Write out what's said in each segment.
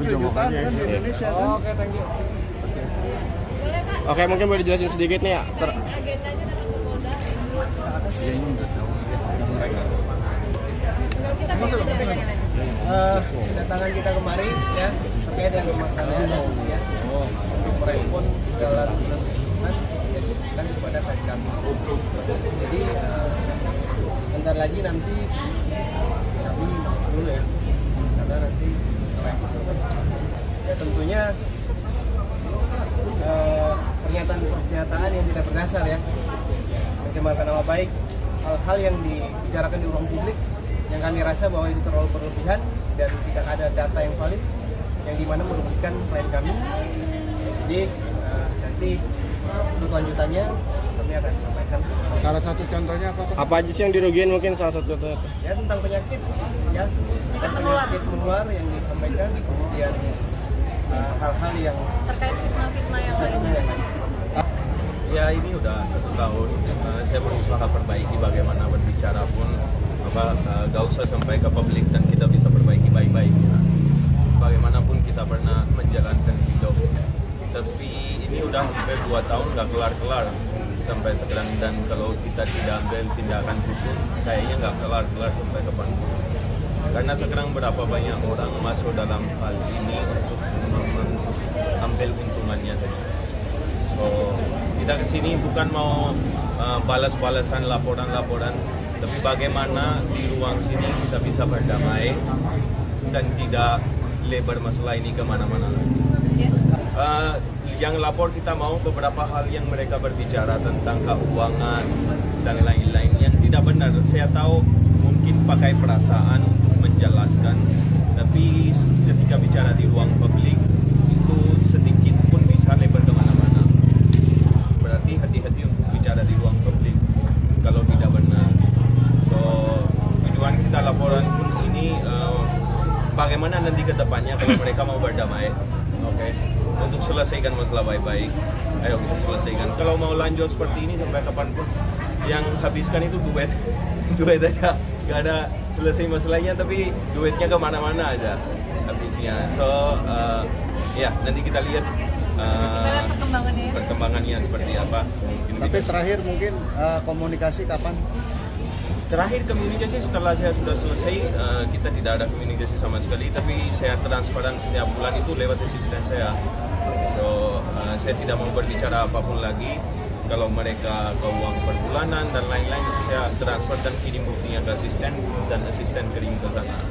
kejutan kan di Indonesia kan. Oke, thank you. Oke, mungkin boleh dijelasin sedikit nih ya. Agendanya datang ke Polda. Kedatangan kita kemari ya terkait dengan permasalahan ya untuk merespon segala tuntutan yang diberikan kepada klien kami. Jadi sebentar lagi nanti kami masuk dulu ya, karena nanti setelah itu ya tentunya pernyataan yang tidak berdasar ya, mencemarkan nama baik, hal-hal yang dibicarakan di ruang publik yang kami rasa bahwa itu terlalu berlebihan dan tidak ada data yang valid yang dimana merugikan klien kami. Jadi nanti untuk lanjutannya kami akan sampaikan. Salah satu contohnya apa? Apa aja sih yang dirugiin, mungkin salah satu contohnya? Ya tentang penyakit ya, penyakit menular yang disampaikan, kemudian hal-hal yang Terkait fitnah-fitnah yang lainnya. Ya ini udah 1 tahun, saya berusaha perbaiki bagaimana berbicara pun gak usah sampai ke publik dan kita bisa perbaiki baik-baik ya. Bagaimanapun kita pernah menjalankan hidup, tapi ini udah hampir 2 tahun gak kelar-kelar sampai sekarang, dan kalau kita tidak ambil tindakan hukum kayaknya gak kelar-kelar sampai kapan. Karena sekarang berapa banyak orang masuk dalam hal ini untuk ambil untungannya tadi. So kita kesini bukan mau balas-balasan laporan-laporan, tapi bagaimana di ruang sini kita bisa berdamai dan tidak lebar masalah ini kemana-mana lagi. Yang lapor kita mau beberapa hal yang mereka berbicara tentang keuangan dan lain-lain yang tidak benar. Saya tahu mungkin pakai perasaan menjelaskan, tapi ketika bicara di ruang publik itu sedikit pun bisa lebar kemana-mana. Berarti hati-hati untuk bicara di ruang publik kalau tidak benar. So tujuan kita laporan pun ini bagaimana nanti ke depannya kalau mereka mau berdamai, oke, untuk selesaikan masalah baik-baik. Ayo kita selesaikan. Kalau mau lanjut seperti ini sampai kapanpun, yang habiskan itu duit aja, gak ada selesai masalahnya, tapi duitnya kemana-mana aja habisnya. So ya nanti kita lihat perkembangannya seperti apa. Tapi terakhir mungkin komunikasi kapan? Terakhir komunikasi setelah saya sudah selesai, kita tidak ada komunikasi sama sekali, tapi saya transparan setiap bulan itu lewat asisten saya. So saya tidak mau berbicara apapun lagi. Kalau mereka ke uang per bulanan dan lain-lain, saya transfer dan kirim buktinya ke asisten, dan asisten kirim ke sana.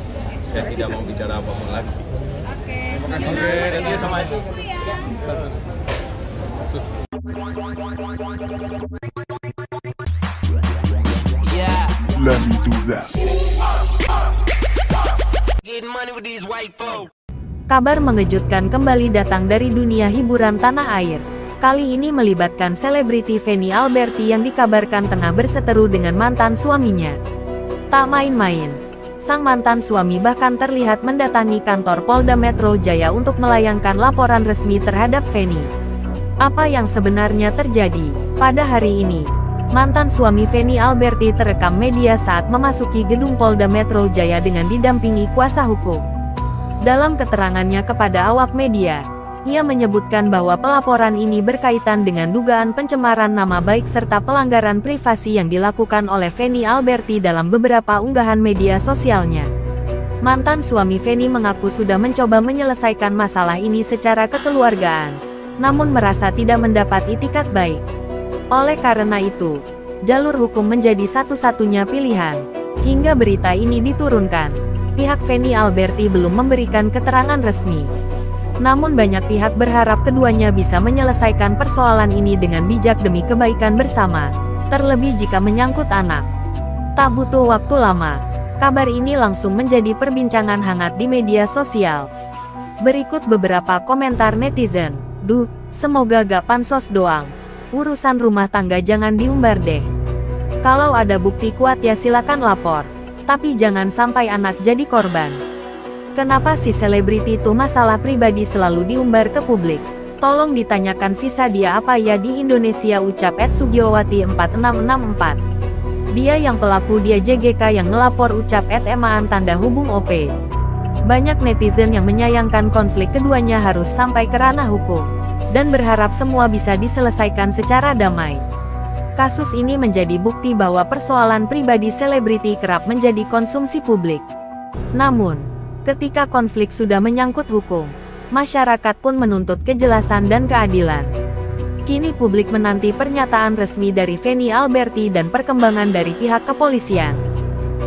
Saya tidak mau bicara apapun lagi. Oke. Terima kasih. Oke, thank you so much. Let me do that. Kabar mengejutkan kembali datang dari dunia hiburan tanah air. Kali ini melibatkan selebriti Feni Alberti yang dikabarkan tengah berseteru dengan mantan suaminya. Tak main-main, sang mantan suami bahkan terlihat mendatangi kantor Polda Metro Jaya untuk melayangkan laporan resmi terhadap Feni. Apa yang sebenarnya terjadi? Pada hari ini, mantan suami Feni Alberti terekam media saat memasuki gedung Polda Metro Jaya dengan didampingi kuasa hukum. Dalam keterangannya kepada awak media, ia menyebutkan bahwa pelaporan ini berkaitan dengan dugaan pencemaran nama baik serta pelanggaran privasi yang dilakukan oleh Feni Alberti dalam beberapa unggahan media sosialnya. Mantan suami Feni mengaku sudah mencoba menyelesaikan masalah ini secara kekeluargaan, namun merasa tidak mendapat itikat baik. Oleh karena itu, jalur hukum menjadi satu-satunya pilihan. Hingga berita ini diturunkan, pihak Feni Alberti belum memberikan keterangan resmi. Namun banyak pihak berharap keduanya bisa menyelesaikan persoalan ini dengan bijak demi kebaikan bersama, terlebih jika menyangkut anak. Tak butuh waktu lama, kabar ini langsung menjadi perbincangan hangat di media sosial. Berikut beberapa komentar netizen. Duh, semoga gak pansos doang. Urusan rumah tangga jangan diumbar deh. Kalau ada bukti kuat ya silakan lapor, tapi jangan sampai anak jadi korban. Kenapa si selebriti itu masalah pribadi selalu diumbar ke publik? Tolong ditanyakan visa dia apa ya di Indonesia, ucap @sugiowati4664. Dia yang pelaku, dia JGK yang ngelapor, ucap @emaan tanda hubung OP. Banyak netizen yang menyayangkan konflik keduanya harus sampai ke ranah hukum, dan berharap semua bisa diselesaikan secara damai. Kasus ini menjadi bukti bahwa persoalan pribadi selebriti kerap menjadi konsumsi publik. Namun, ketika konflik sudah menyangkut hukum, masyarakat pun menuntut kejelasan dan keadilan. Kini publik menanti pernyataan resmi dari Feni Alberti dan perkembangan dari pihak kepolisian.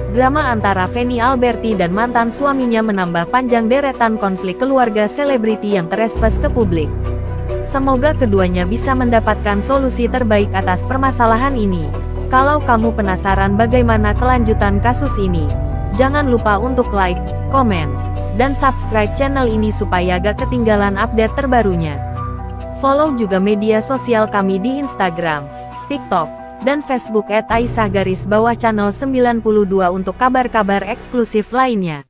Drama antara Feni Alberti dan mantan suaminya menambah panjang deretan konflik keluarga selebriti yang terekspos ke publik. Semoga keduanya bisa mendapatkan solusi terbaik atas permasalahan ini. Kalau kamu penasaran bagaimana kelanjutan kasus ini, jangan lupa untuk like, komen, dan subscribe channel ini supaya gak ketinggalan update terbarunya. Follow juga media sosial kami di Instagram, TikTok, dan Facebook @Aisyah_channel 92 untuk kabar-kabar eksklusif lainnya.